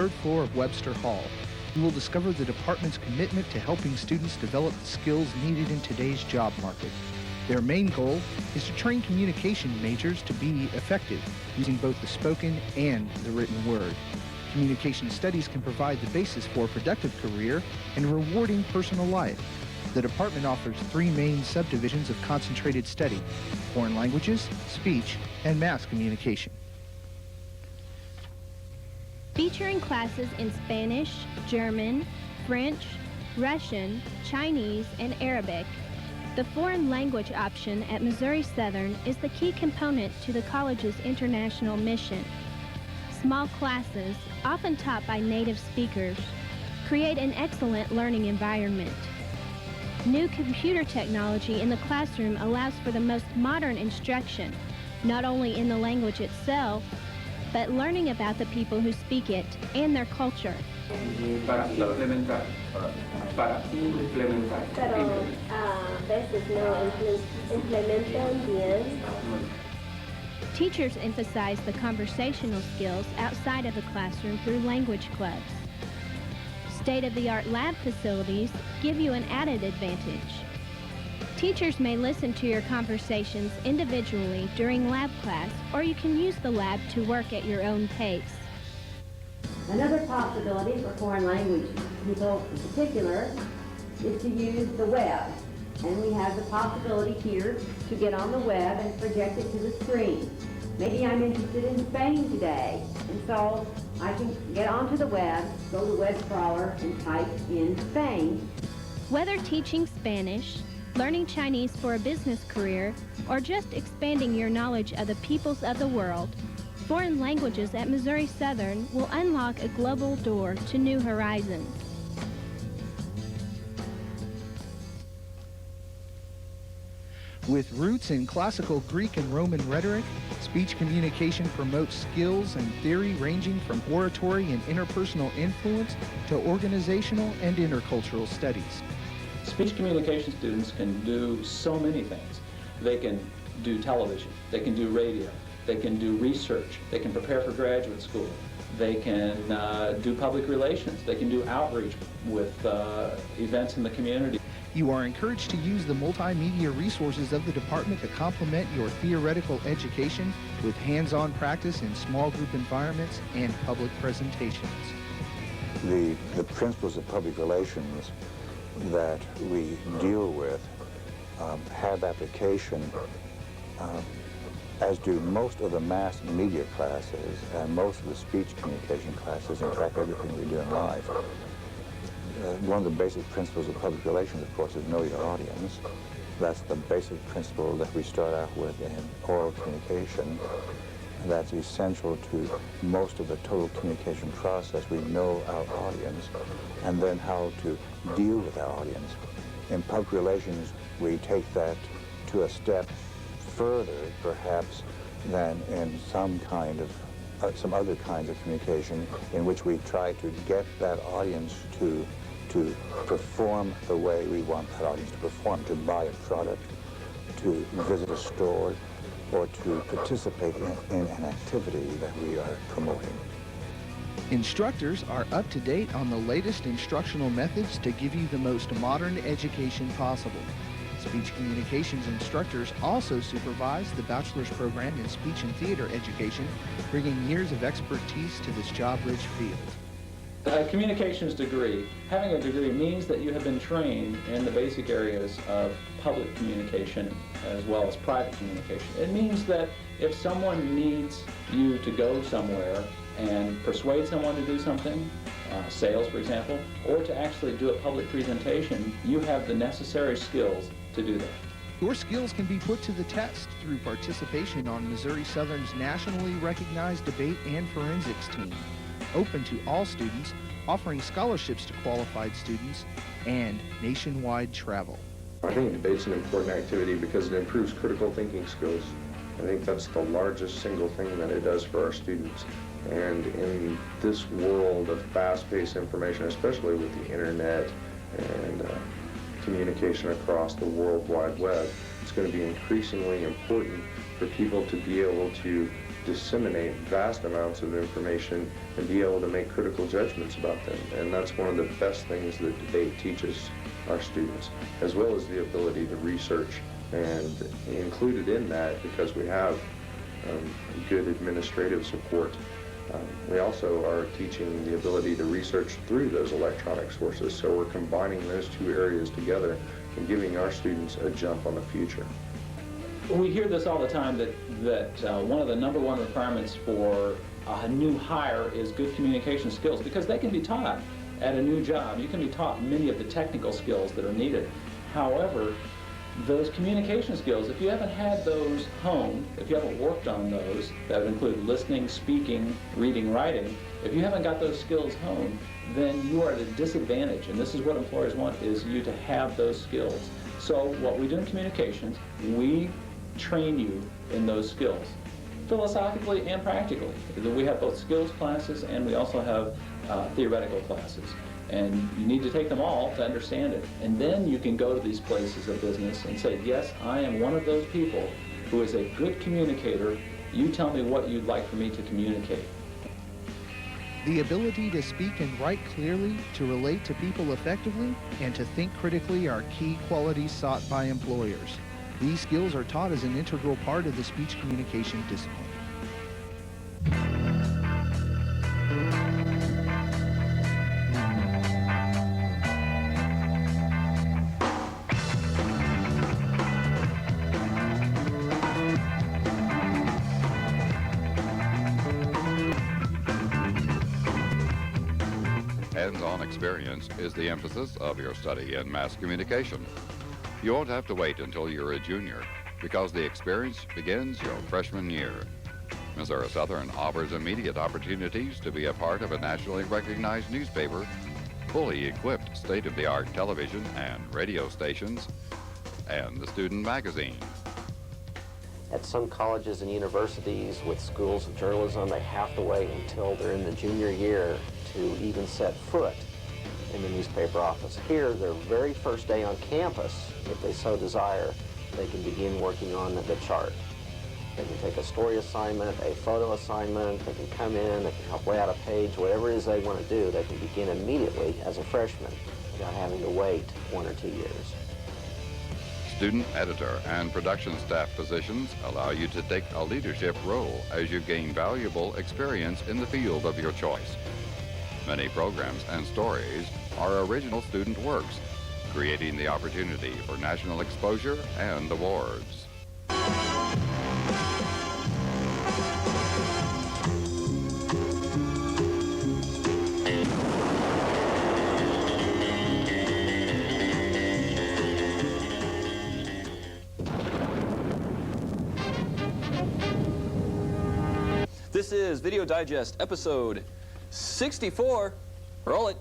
third floor of Webster Hall. You will discover the department's commitment to helping students develop the skills needed in today's job market. Their main goal is to train communication majors to be effective using both the spoken and the written word. Communication studies can provide the basis for a productive career and a rewarding personal life. The department offers 3 main subdivisions of concentrated study: foreign languages, speech, and mass communication. Featuring classes in Spanish, German, French, Russian, Chinese, and Arabic, the foreign language option at Missouri Southern is the key component to the college's international mission. Small classes, often taught by native speakers, create an excellent learning environment. New computer technology in the classroom allows for the most modern instruction, not only in the language itself, but learning about the people who speak it and their culture. Pero a veces no implementan bien. Teachers emphasize the conversational skills outside of the classroom through language clubs. State-of-the-art lab facilities give you an added advantage. Teachers may listen to your conversations individually during lab class, or you can use the lab to work at your own pace. Another possibility for foreign language people in particular is to use the web. And we have the possibility here to get on the web and project it to the screen. Maybe I'm interested in Spain today, and so I can get onto the web, go to web crawler, and type in Spain. Whether teaching Spanish, learning Chinese for a business career, or just expanding your knowledge of the peoples of the world, foreign languages at Missouri Southern will unlock a global door to new horizons. With roots in classical Greek and Roman rhetoric, speech communication promotes skills and theory ranging from oratory and interpersonal influence to organizational and intercultural studies. Speech communication students can do so many things. They can do television, they can do radio, they can do research, they can prepare for graduate school, they can do public relations, they can do outreach with events in the community. You are encouraged to use the multimedia resources of the department to complement your theoretical education with hands-on practice in small group environments and public presentations. The principles of public relations that we deal with have application, as do most of the mass media classes and most of the speech communication classes, in fact everything we do in life. One of the basic principles of public relations, of course, is know your audience. That's the basic principle that we start out with in oral communication. That's essential to most of the total communication process. We know our audience and then how to deal with our audience. In public relations, we take that to a step further, perhaps, than in some other kinds of communication in which we try to get that audience to perform the way we want that audience to perform, to buy a product, to visit a store, or to participate in an activity that we are promoting. Instructors are up to date on the latest instructional methods to give you the most modern education possible. Speech communications instructors also supervise the bachelor's program in speech and theater education, bringing years of expertise to this job-rich field. A communications degree, having a degree means that you have been trained in the basic areas of public communication as well as private communication. It means that if someone needs you to go somewhere and persuade someone to do something, sales for example, or to actually do a public presentation, you have the necessary skills to do that. Your skills can be put to the test through participation on Missouri Southern's nationally recognized debate and forensics team, open to all students, offering scholarships to qualified students, and nationwide travel. I think debate's an important activity because it improves critical thinking skills. I think that's the largest single thing that it does for our students. And in this world of fast-paced information, especially with the internet and communication across the World Wide Web, it's going to be increasingly important for people to be able to disseminate vast amounts of information and be able to make critical judgments about them. And that's one of the best things that debate teaches our students, as well as the ability to research. And included in that, because we have good administrative support, we also are teaching the ability to research through those electronic sources. So we're combining those two areas together and giving our students a jump on the future. We hear this all the time that one of the #1 requirements for a new hire is good communication skills, because they can be taught at a new job. You can be taught many of the technical skills that are needed. However, those communication skills, if you haven't had those honed, if you haven't worked on those, that would include listening, speaking, reading, writing, if you haven't got those skills honed, then you are at a disadvantage. And this is what employers want, is you to have those skills. So what we do in communications, we train you in those skills, philosophically and practically. We have both skills classes and we also have theoretical classes. And you need to take them all to understand it. And then you can go to these places of business and say, yes, I am one of those people who is a good communicator. You tell me what you'd like for me to communicate. The ability to speak and write clearly, to relate to people effectively, and to think critically are key qualities sought by employers. These skills are taught as an integral part of the speech communication discipline. Hands-on experience is the emphasis of your study in mass communication. You won't have to wait until you're a junior, because the experience begins your freshman year. Missouri Southern offers immediate opportunities to be a part of a nationally recognized newspaper, fully equipped state-of-the-art television and radio stations, and the student magazine. At some colleges and universities with schools of journalism, they have to wait until they're in the junior year to even set foot in the newspaper office. Here, their very first day on campus, if they so desire, they can begin working on the chart. They can take a story assignment, a photo assignment, they can come in, they can help lay out a page, whatever it is they want to do, they can begin immediately as a freshman without having to wait 1 or 2 years. Student editor and production staff positions allow you to take a leadership role as you gain valuable experience in the field of your choice. Many programs and stories are original student works, creating the opportunity for national exposure and awards. This is Video Digest, episode 64. Roll it.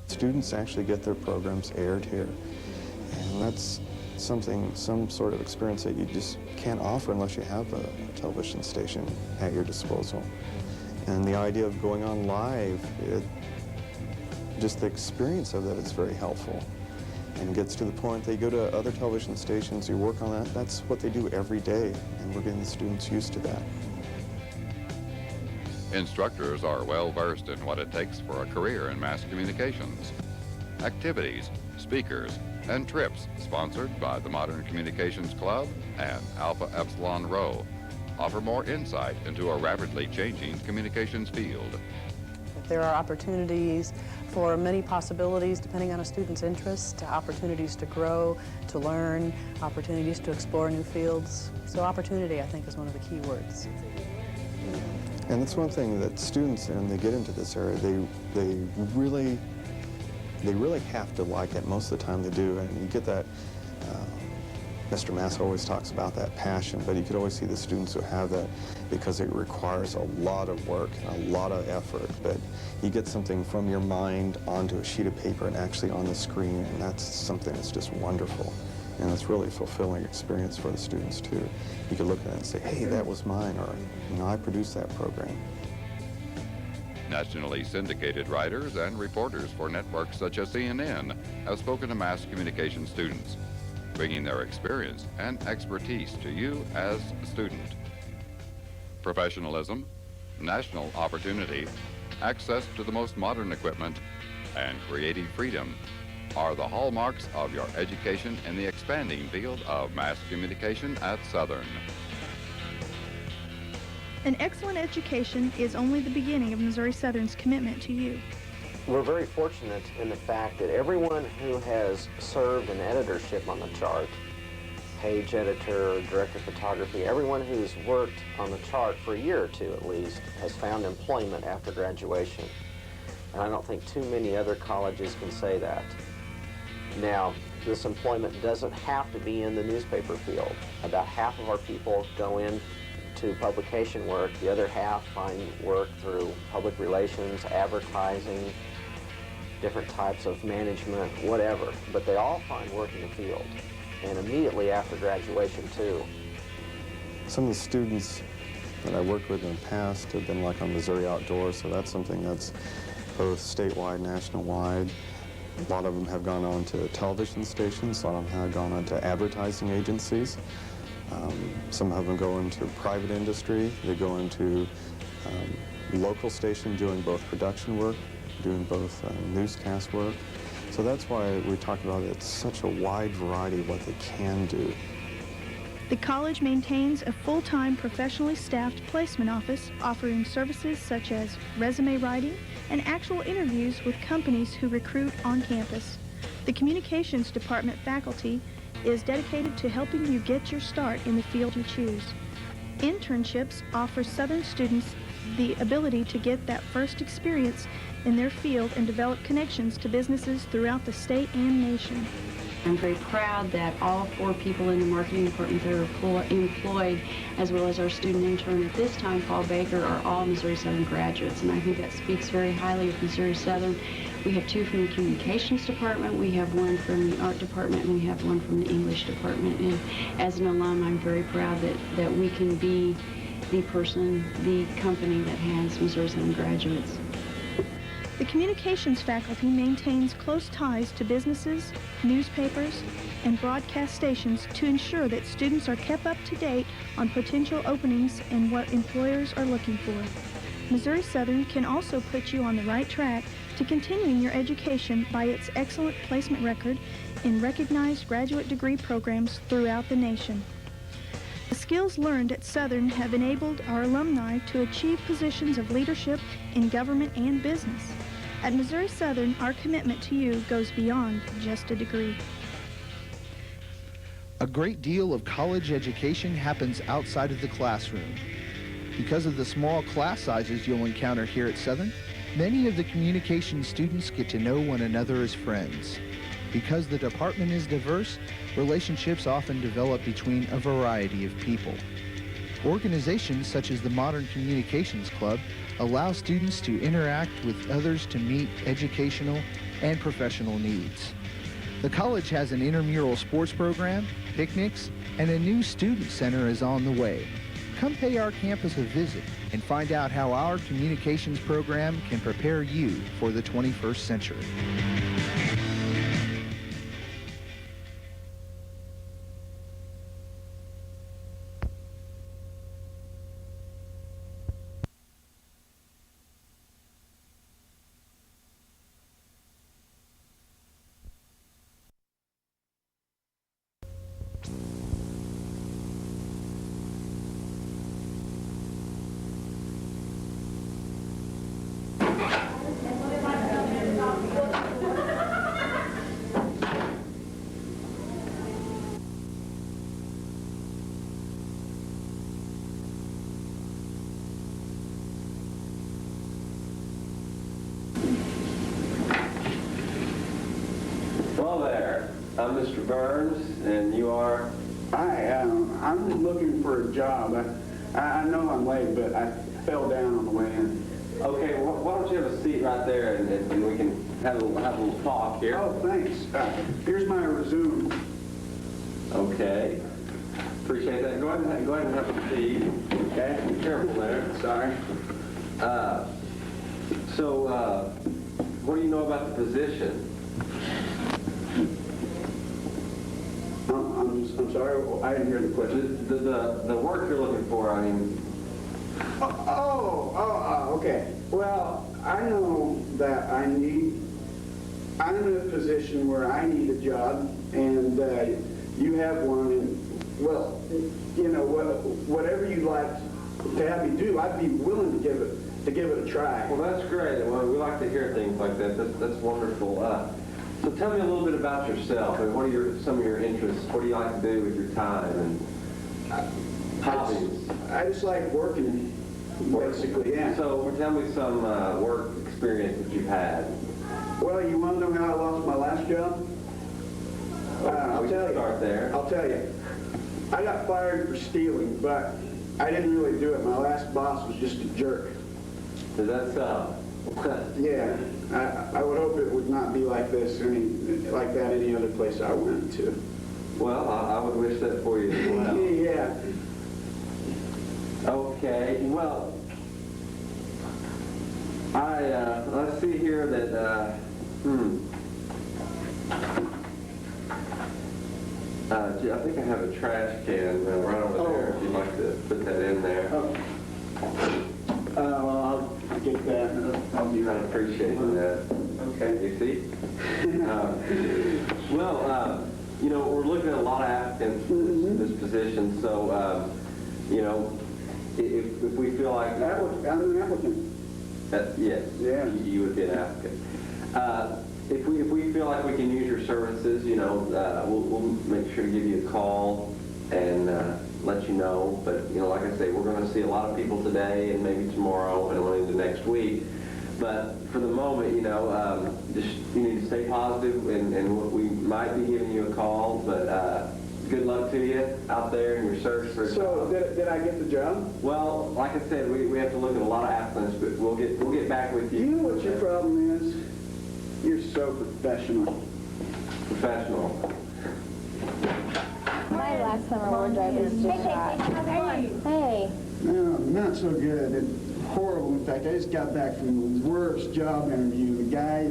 Students actually get their programs aired here, and that's some sort of experience that you just can't offer unless you have a television station at your disposal. And the idea of going on live, just the experience of that is very helpful, and gets to the point they go to other television stations, you work on that, that's what they do every day, and we're getting the students used to that. Instructors are well versed in what it takes for a career in mass communications. Activities, speakers, and trips sponsored by the Modern Communications Club and Alpha Epsilon Rho offer more insight into a rapidly changing communications field. There are opportunities for many possibilities depending on a student's interest, opportunities to grow, to learn, opportunities to explore new fields. So opportunity, I think, is one of the key words. And that's one thing that students, when they get into this area, they really have to like it. Most of the time they do, and you get that. Mr. Massa always talks about that passion, but you could always see the students who have that because it requires a lot of work and a lot of effort. But you get something from your mind onto a sheet of paper and actually on the screen, and that's something that's just wonderful. And it's really a fulfilling experience for the students, too. You could look at it and say, hey, that was mine, or, you know, I produced that program. Nationally syndicated writers and reporters for networks such as CNN have spoken to mass communication students, bringing their experience and expertise to you as a student. Professionalism, national opportunity, access to the most modern equipment, and creative freedom are the hallmarks of your education in the expanding field of mass communication at Southern. An excellent education is only the beginning of Missouri Southern's commitment to you. We're very fortunate in the fact that everyone who has served in editorship on the chart, page editor, director of photography, everyone who's worked on the chart for a year or two at least has found employment after graduation. And I don't think too many other colleges can say that. Now, this employment doesn't have to be in the newspaper field. About half of our people go in to publication work, the other half find work through public relations, advertising, different types of management, whatever. But they all find work in the field, and immediately after graduation too. Some of the students that I worked with in the past have been like on Missouri Outdoors, so that's something that's both statewide, national-wide. A lot of them have gone on to television stations, a lot of them have gone on to advertising agencies. Some of them go into private industry. They go into local station doing both production work, doing both newscast work. So that's why we talk about it's such a wide variety of what they can do. The college maintains a full-time, professionally staffed placement office offering services such as resume writing and actual interviews with companies who recruit on campus. The Communications Department faculty is dedicated to helping you get your start in the field you choose. Internships offer Southern students the ability to get that first experience in their field and develop connections to businesses throughout the state and nation. I'm very proud that all 4 people in the marketing department that are employed, as well as our student intern at this time, Paul Baker, are all Missouri Southern graduates, and I think that speaks very highly of Missouri Southern. We have 2 from the Communications Department, we have 1 from the Art Department, and we have 1 from the English Department. And as an alum, I'm very proud that we can be the person, the company that has Missouri Southern graduates. The communications faculty maintains close ties to businesses, newspapers, and broadcast stations to ensure that students are kept up to date on potential openings and what employers are looking for. Missouri Southern can also put you on the right track to continuing your education by its excellent placement record in recognized graduate degree programs throughout the nation. The skills learned at Southern have enabled our alumni to achieve positions of leadership in government and business. At Missouri Southern, our commitment to you goes beyond just a degree. A great deal of college education happens outside of the classroom. Because of the small class sizes you'll encounter here at Southern, many of the communication students get to know one another as friends. Because the department is diverse, relationships often develop between a variety of people. Organizations such as the Modern Communications Club allow students to interact with others to meet educational and professional needs. The college has an intramural sports program, picnics, and a new student center is on the way. Come pay our campus a visit and find out how our communications program can prepare you for the 21st century. Hello there. I'm Mr. Burns, and you are? Hi, I'm just looking for a job. I know I'm late, but I fell down on the way in. Okay, well, why don't you have a seat right there, and we can have a little talk here. Oh, thanks. Here's my resume. Okay. Appreciate that. Go ahead and have a seat. Okay. Be careful there. Sorry. So, what do you know about the position? I'm sorry, I didn't hear the question. The work you're looking for, I mean... Okay. Well, I know that I'm in a position where I need a job, and you have one, and, well, you know, whatever you'd like to have me do, I'd be willing to give it a try. Well, that's great. Well, we like to hear things like that. That's wonderful. So tell me a little bit about yourself. And what are some of your interests? What do you like to do with your time and hobbies? I just like working, basically, yeah. So tell me some work experience that you've had. Well, you want to know how I lost my last job? I'll tell you. Start there. I'll tell you. I got fired for stealing, but I didn't really do it. My last boss was just a jerk. Does that sound? Yeah. I would hope it would not be like this, like that any other place I went to. Well, I would wish that for you as well. Yeah. Okay. Well, let's see here that, I think I have a trash can right over there, if you'd like to put that in there. Well, I'll get that. I'll be I appreciate that. Okay. You see? Well, you know, we're looking at a lot of applicants for this position, so, you know, if we feel like... I'm an applicant. Yes. Yeah. You would be an applicant. If we feel like we can use your services, you know, we'll make sure to give you a call and let you know. But, you know, like I say, we're going to see a lot of people today and maybe tomorrow and on into next week. But for the moment, you know, just you need to stay positive, and we might be giving you a call, but good luck to you out there in your search for a job. So did I get the job? Well, like I said, we have to look at a lot of applicants, but we'll get back with you. You know what your problem is? You're so professional. Professional. My last summer war driver's just shot. Hey. No, not so good. Horrible. In fact, I just got back from the worst job interview. The guy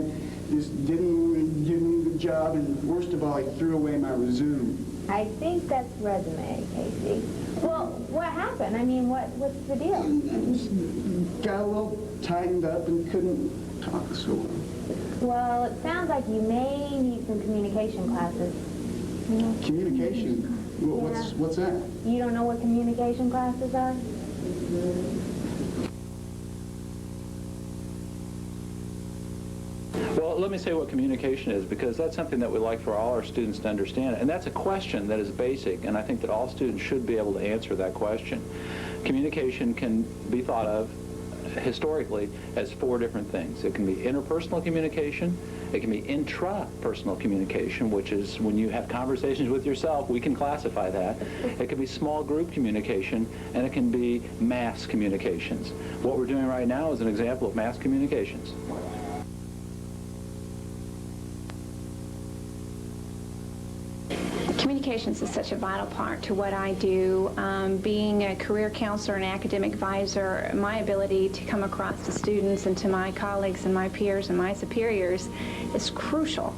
just didn't really give me the job, and worst of all, he threw away my resume. I think that's resume, Casey. Well, what happened? I mean, what's the deal? I just got a little tightened up and couldn't talk so well. Well, it sounds like you may need some communication classes. Communication? What's that? You don't know what communication classes are? Well, let me say what communication is, because that's something that we like for all our students to understand. And that's a question that is basic, and I think that all students should be able to answer that question. Communication can be thought of historically as 4 different things. It can be interpersonal communication, it can be intrapersonal communication, which is when you have conversations with yourself, we can classify that. It can be small group communication, and it can be mass communications. What we're doing right now is an example of mass communications. Communications is such a vital part to what I do. Being a career counselor and academic advisor, my ability to come across to students and to my colleagues and my peers and my superiors is crucial.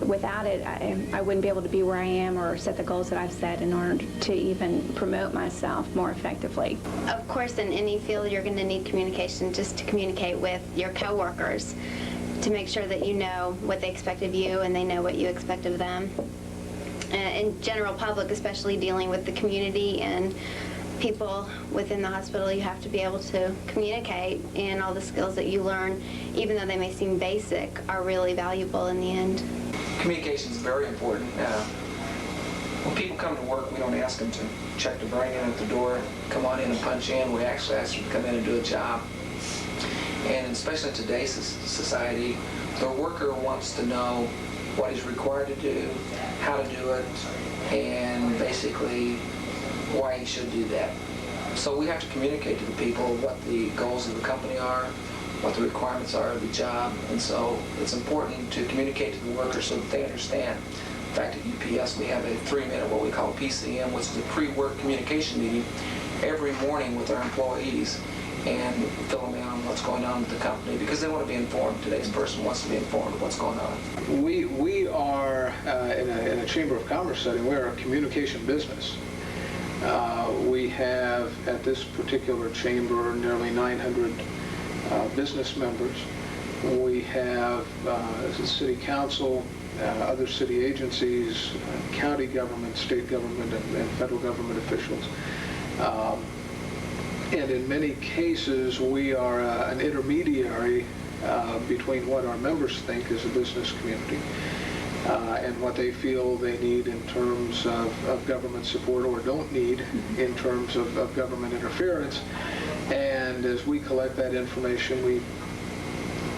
Without it, I wouldn't be able to be where I am or set the goals that I've set in order to even promote myself more effectively. Of course, in any field, you're going to need communication just to communicate with your coworkers, to make sure that you know what they expect of you and they know what you expect of them. In general public, especially dealing with the community and people within the hospital, you have to be able to communicate, and all the skills that you learn, even though they may seem basic, are really valuable in the end. Communication is very important. When people come to work, we don't ask them to check their brain in at the door, come on in and punch in. We actually ask them to come in and do a job. And especially in today's society, the worker wants to know what he's required to do, how to do it, and basically why he should do that. So we have to communicate to the people what the goals of the company are, what the requirements are of the job, and so it's important to communicate to the workers so that they understand. In fact, at UPS we have a 3-minute what we call PCM, which is a pre-work communication meeting every morning with our employees and fill them in on what's going on with the company because they want to be informed. Today's person wants to be informed of what's going on. We are, in a Chamber of Commerce setting, we're a communication business. We have, at this particular chamber, nearly 900 business members. We have the city council, other city agencies, county government, state government, and federal government officials. And in many cases, we are an intermediary between what our members think is a business community and what they feel they need in terms of government support or don't need in terms of government interference. And as we collect that information, we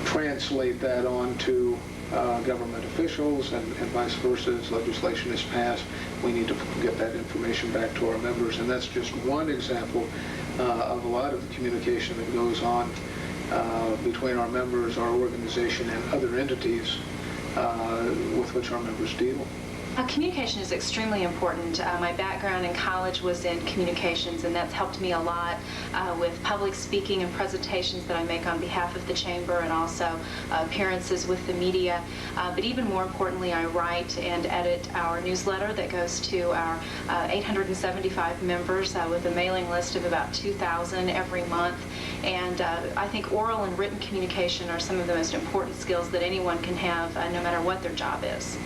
translate that on to government officials and vice versa. As legislation is passed, we need to get that information back to our members. And that's just one example of a lot of the communication that goes on between our members, our organization, and other entities with which our members deal. Communication is extremely important. My background in college was in communications, and that's helped me a lot with public speaking and presentations that I make on behalf of the Chamber, and also appearances with the media. But even more importantly, I write and edit our newsletter that goes to our 875 members with a mailing list of about 2,000 every month. And I think oral and written communication are some of the most important skills that anyone can have, no matter what their job is.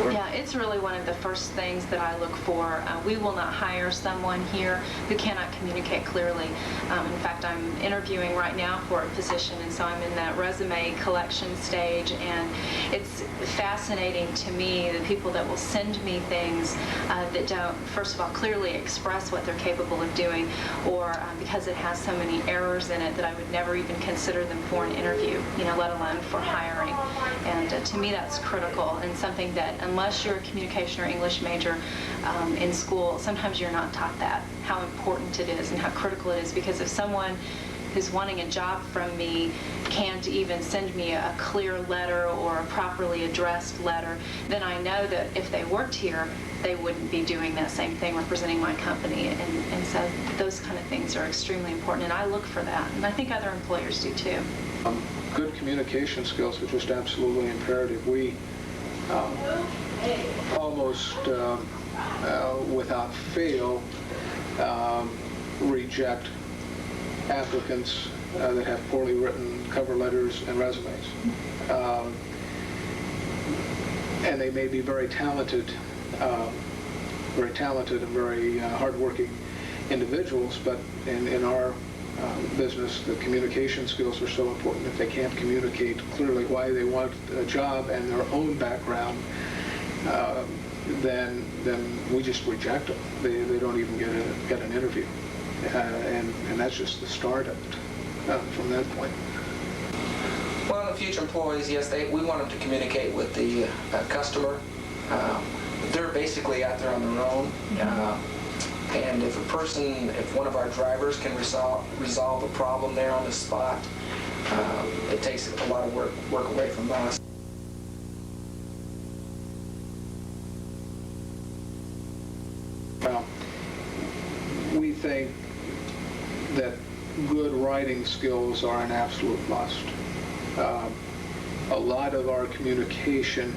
Yeah, it's really one of the first things that I look for. We will not hire someone here who cannot communicate clearly. In fact, I'm interviewing right now for a position, and so I'm in that resume collection stage, and it's fascinating to me the people that will send me things that don't, first of all, clearly express what they're capable of doing, or because it has so many errors in it that I would never even consider them for an interview, let alone for hiring. And to me, that's critical and something that unless you're a communication or English major in school, sometimes you're not taught that, how important it is and how critical it is, because if someone who's wanting a job from me can't even send me a clear letter or a properly addressed letter, then I know that if they worked here, they wouldn't be doing that same thing representing my company. And so those kind of things are extremely important, and I look for that. And I think other employers do too. Good communication skills are just absolutely imperative. We almost without fail reject applicants that have poorly written cover letters and resumes. And they may be very talented and very hardworking individuals, but in our business, the communication skills are so important. If they can't communicate clearly why they want a job and their own background, then we just reject them. They don't even get an interview. And that's just the start of it from that point. Well, the future employees, yes, we want them to communicate with the customer. They're basically out there on their own. And if one of our drivers can resolve a problem there on the spot, it takes a lot of work away from us. Well, we think that good writing skills are an absolute must. A lot of our communication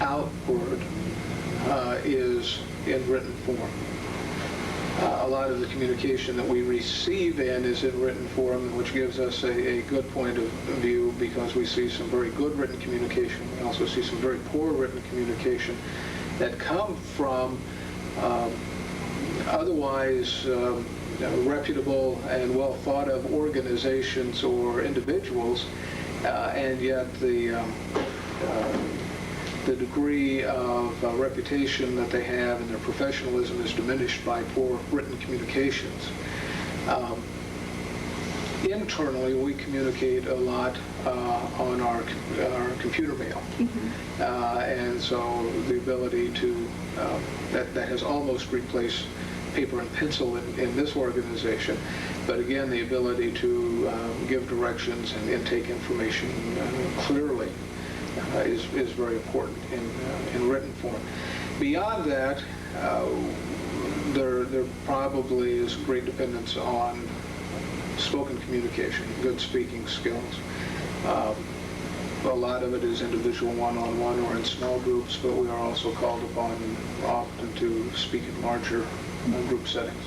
outward is in written form. A lot of the communication that we receive is in written form, which gives us a good point of view, because we see some very good written communication. We also see some very poor written communication that come from otherwise reputable and well thought of organizations or individuals, and yet the the degree of reputation that they have and their professionalism is diminished by poor written communications. Internally, we communicate a lot on our computer mail. And so the ability to, that has almost replaced paper and pencil in this organization. But again, the ability to give directions and take information clearly is very important in written form. Beyond that, there probably is great dependence on spoken communication, good speaking skills. A lot of it is individual one-on-one or in small groups, but we are also called upon often to speak in larger group settings.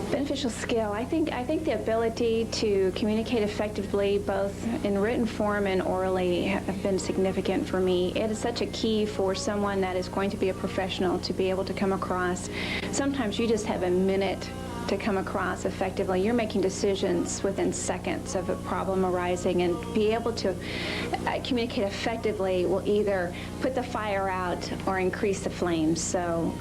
Beneficial skill. I think the ability to communicate effectively both in written form and orally have been significant for me. It is such a key for someone that is going to be a professional to be able to come across. Sometimes you just have a minute to come across effectively. You're making decisions within seconds of a problem arising, and be able to communicate effectively will either put the fire out or increase the flames. So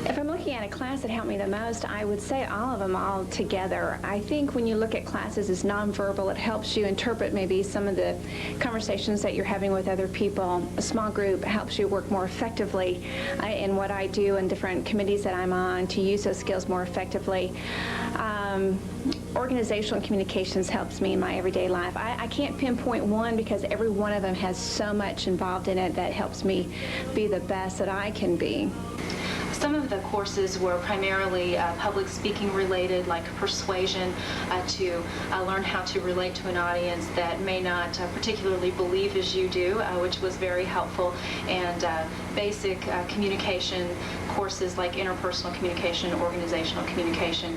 if I'm looking at a class that helped me the most, I would say all of them all together. I think when you look at classes as nonverbal, it helps you interpret maybe some of the conversations that you're having with other people. A small group helps you work more effectively in what I do and different committees that I'm on to use those skills more effectively. Organizational communications helps me in my everyday life. I can't pinpoint one because every one of them has so much involved in it that helps me be the best that I can be. Some of the courses were primarily public speaking related, like persuasion, to learn how to relate to an audience that may not particularly believe as you do, which was very helpful, and basic communication courses like interpersonal communication, organizational communication.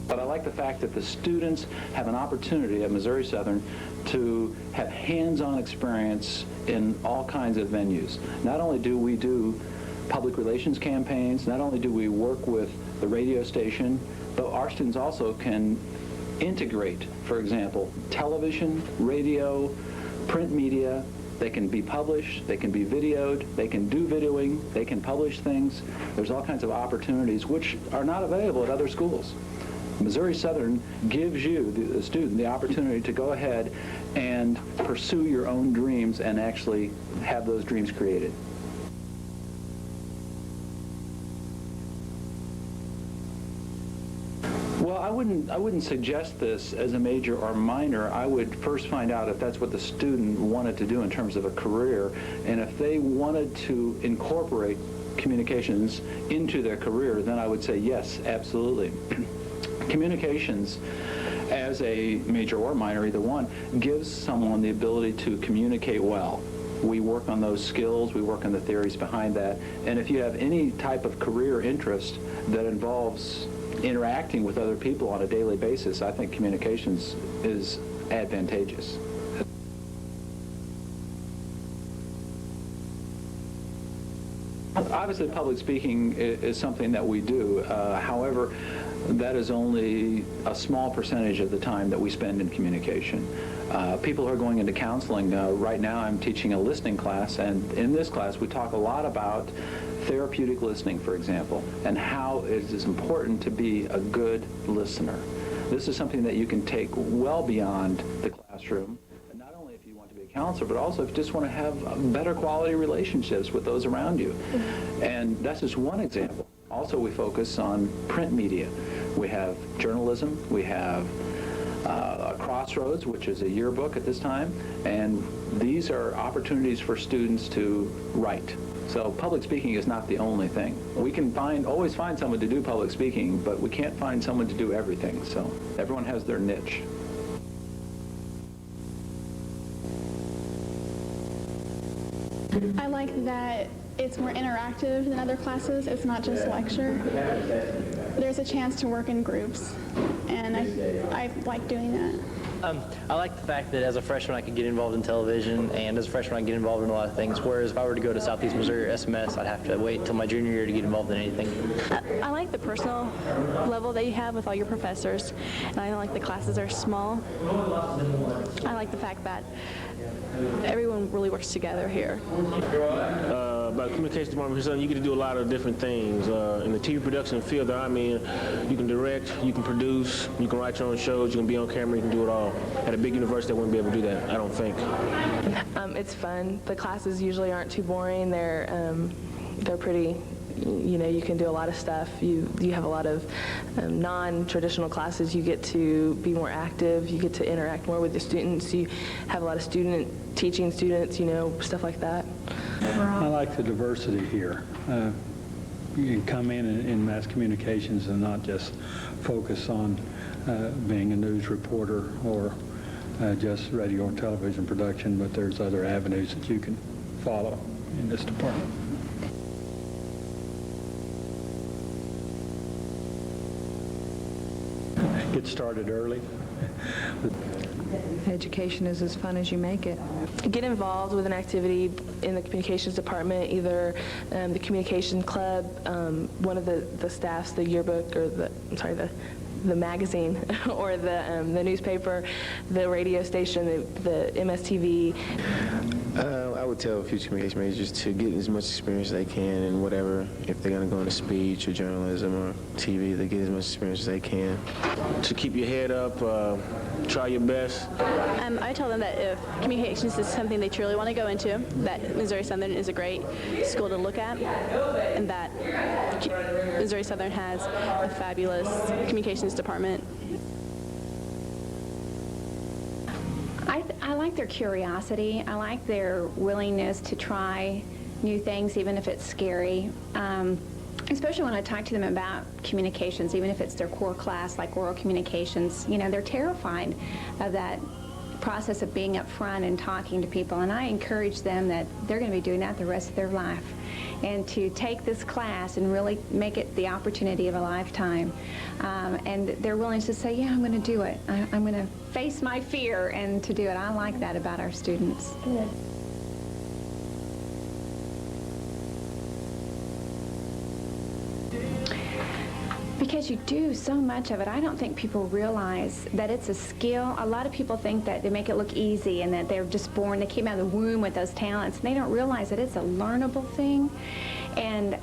But I like the fact that the students have an opportunity at Missouri Southern to have hands-on experience in all kinds of venues. Not only do we do public relations campaigns, not only do we work with the radio station, but our students also can integrate, for example, television, radio, print media. They can be published, they can be videoed, they can do videoing, they can publish things. There's all kinds of opportunities which are not available at other schools. Missouri Southern gives you, the student, the opportunity to go ahead and pursue your own dreams and actually have those dreams created. Well, I wouldn't suggest this as a major or minor. I would first find out if that's what the student wanted to do in terms of a career, and if they wanted to incorporate communications into their career, then I would say yes, absolutely. Communications, as a major or minor, either one, gives someone the ability to communicate well. We work on those skills, we work on the theories behind that, and if you have any type of career interest that involves interacting with other people on a daily basis, I think communications is advantageous. Obviously, public speaking is something that we do. However, that is only a small percentage of the time that we spend in communication. People who are going into counseling, right now I'm teaching a listening class, and in this class we talk a lot about therapeutic listening, for example, and how it is important to be a good listener. This is something that you can take well beyond the classroom, not only if you want to be a counselor, but also if you just want to have better quality relationships with those around you. And that's just one example. Also, we focus on print media. We have journalism, we have Crossroads, which is a yearbook at this time, and these are opportunities for students to write. So public speaking is not the only thing. We can always find someone to do public speaking, but we can't find someone to do everything. So everyone has their niche. I like that it's more interactive than other classes. It's not just lecture. there's a chance to work in groups, and I like doing that. I like the fact that as a freshman I could get involved in television, and as a freshman I get involved in a lot of things, whereas if I were to go to Southeast Missouri or SMS, I'd have to wait until my junior year to get involved in anything. I like the personal level that you have with all your professors, and I like the classes are small. I like the fact that everyone really works together here. About communications department, you get to do a lot of different things. In the TV production field that I'm in, you can direct, you can produce, you can write your own shows, you can be on camera, you can do it all. At a big university, I wouldn't be able to do that, I don't think. It's fun. The classes usually aren't too boring. They're pretty, you can do a lot of stuff. You have a lot of non-traditional classes. You get to be more active. You get to interact more with the students. You have a lot of teaching students, stuff like that. I like the diversity here. You can come in mass communications and not just focus on being a news reporter or just radio or television production, but there's other avenues that you can follow in this department. Get started early. Education is as fun as you make it. Get involved with an activity in the communications department, either the communication club, one of the staffs, the yearbook, or the magazine, or the newspaper, the radio station, the MSTV. I would tell future communication majors to get as much experience as they can in whatever. If they're going to go into speech or journalism or TV, they get as much experience as they can. To keep your head up, try your best. I tell them that if communications is something they truly want to go into, that Missouri Southern is a great school to look at, and that Missouri Southern has a fabulous communications department. I like their curiosity. I like their willingness to try new things, even if it's scary. Especially when I talk to them about communications, even if it's their core class, like oral communications, they're terrified of that process of being up front and talking to people. And I encourage them that they're going to be doing that the rest of their life. And to take this class and really make it the opportunity of a lifetime. And they're willing to say, yeah, I'm going to do it. I'm going to face my fear and to do it. I like that about our students. Good. Because you do so much of it, I don't think people realize that it's a skill. A lot of people think that they make it look easy and that they're just born, they came out of the womb with those talents, and they don't realize that it's a learnable thing. And,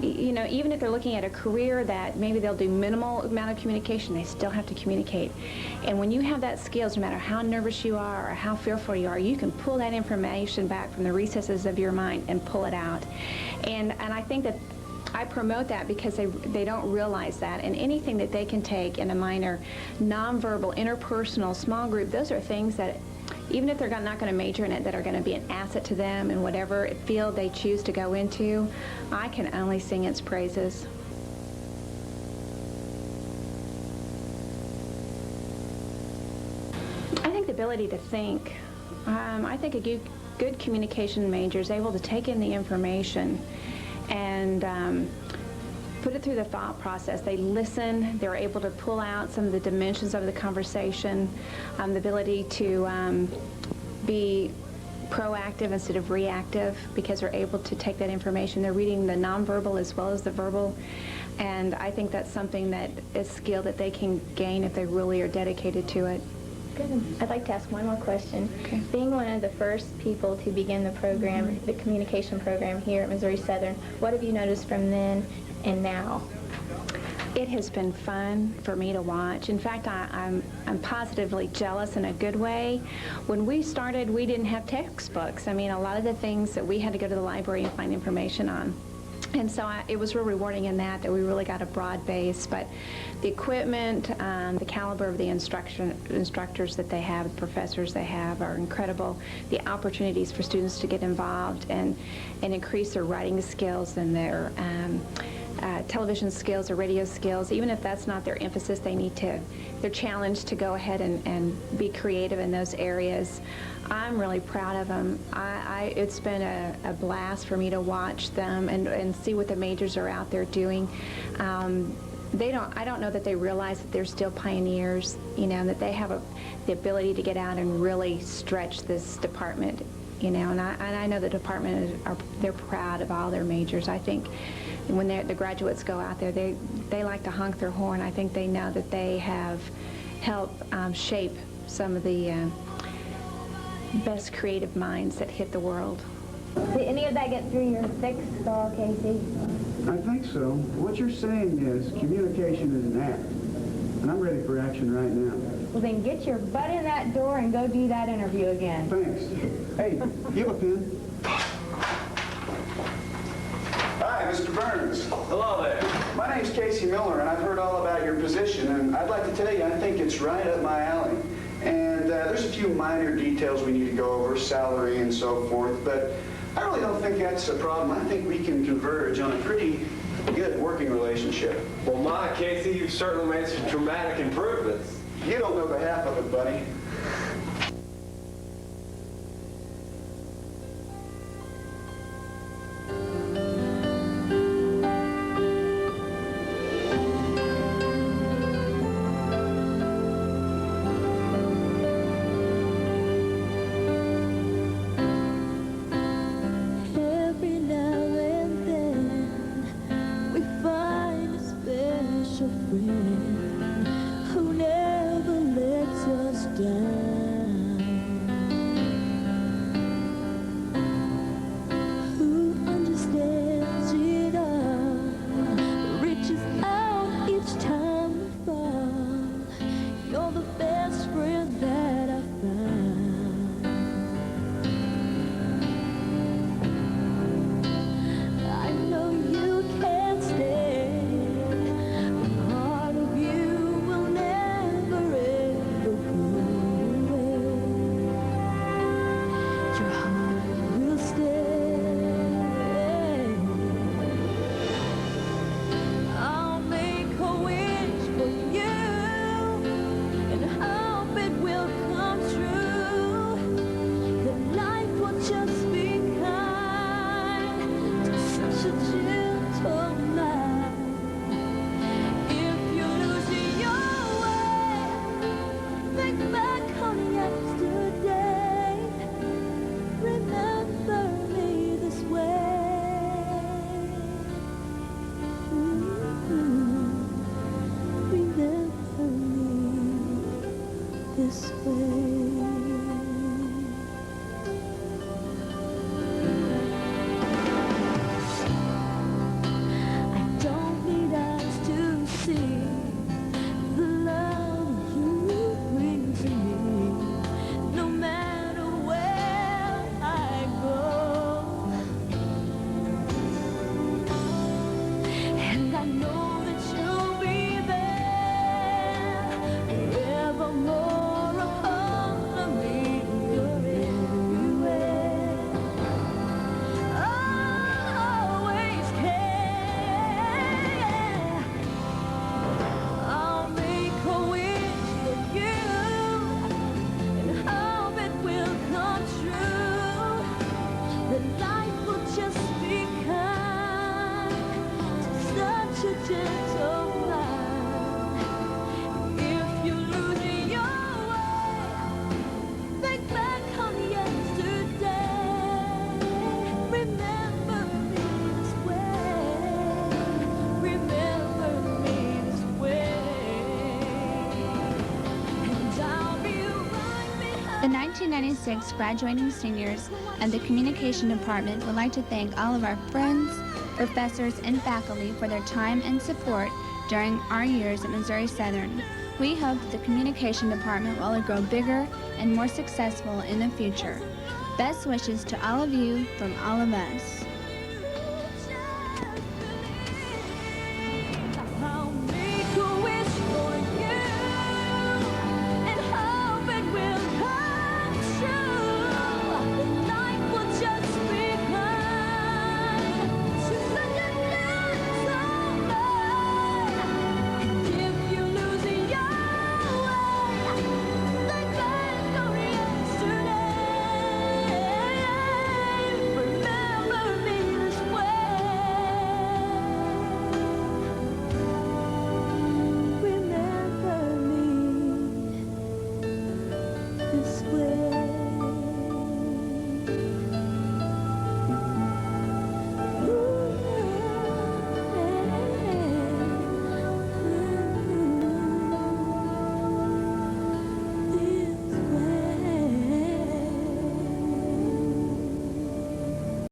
even if they're looking at a career that maybe they'll do minimal amount of communication, they still have to communicate. And when you have that skills, no matter how nervous you are or how fearful you are, you can pull that information back from the recesses of your mind and pull it out. And I think that I promote that because they don't realize that. And anything that they can take in a minor, nonverbal, interpersonal, small group, those are things that, even if they're not going to major in it, that are going to be an asset to them in whatever field they choose to go into. I can only sing its praises. I think the ability to think. I think a good communication major is able to take in the information and put it through the thought process. They listen, they're able to pull out some of the dimensions of the conversation, the ability to be proactive instead of reactive, because they're able to take that information. They're reading the nonverbal as well as the verbal, and I think that's something that is a skill that they can gain if they really are dedicated to it. Good. I'd like to ask one more question. Okay. Being one of the first people to begin the program, the communication program here at Missouri Southern, what have you noticed from then and now? It has been fun for me to watch. In fact, I'm positively jealous in a good way. When we started, we didn't have textbooks. I mean, a lot of the things that we had to go to the library and find information on. And so it was real rewarding in that we really got a broad base. But the equipment, the caliber of the instructors that they have, the professors they have are incredible. The opportunities for students to get involved and increase their writing skills and their television skills or radio skills, even if that's not their emphasis, they're challenged to go ahead and be creative in those areas. I'm really proud of them. It's been a blast for me to watch them and see what the majors are out there doing. I don't know that they realize that they're still pioneers, you know, and that they have the ability to get out and really stretch this department, you know, and I know the department they're proud of all their majors. I think when the graduates go out there, they like to honk their horn. I think they know that they have helped shape some of the best creative minds that hit the world. Did any of that get through your thick skull, Casey? I think so. What you're saying is communication is an act, and I'm ready for action right now. Well, then get your butt in that door and go do that interview again. Thanks. Hey, give a pen. Hi, Mr. Burns. Hello there. My name's Casey Miller, and I've heard all about your position, and I'd like to tell you I think it's right up my alley. And there's a few minor details we need to go over, salary and so forth, but I really don't think that's a problem. I think we can converge on a pretty good working relationship. Well, my, Casey, you've certainly made some dramatic improvements. You don't know the half of it, buddy. The 1996 graduating seniors of the Communication Department would like to thank all of our friends, professors, and faculty for their time and support during our years at Missouri Southern. We hope that the Communication Department will grow bigger and more successful in the future. Best wishes to all of you from all of us.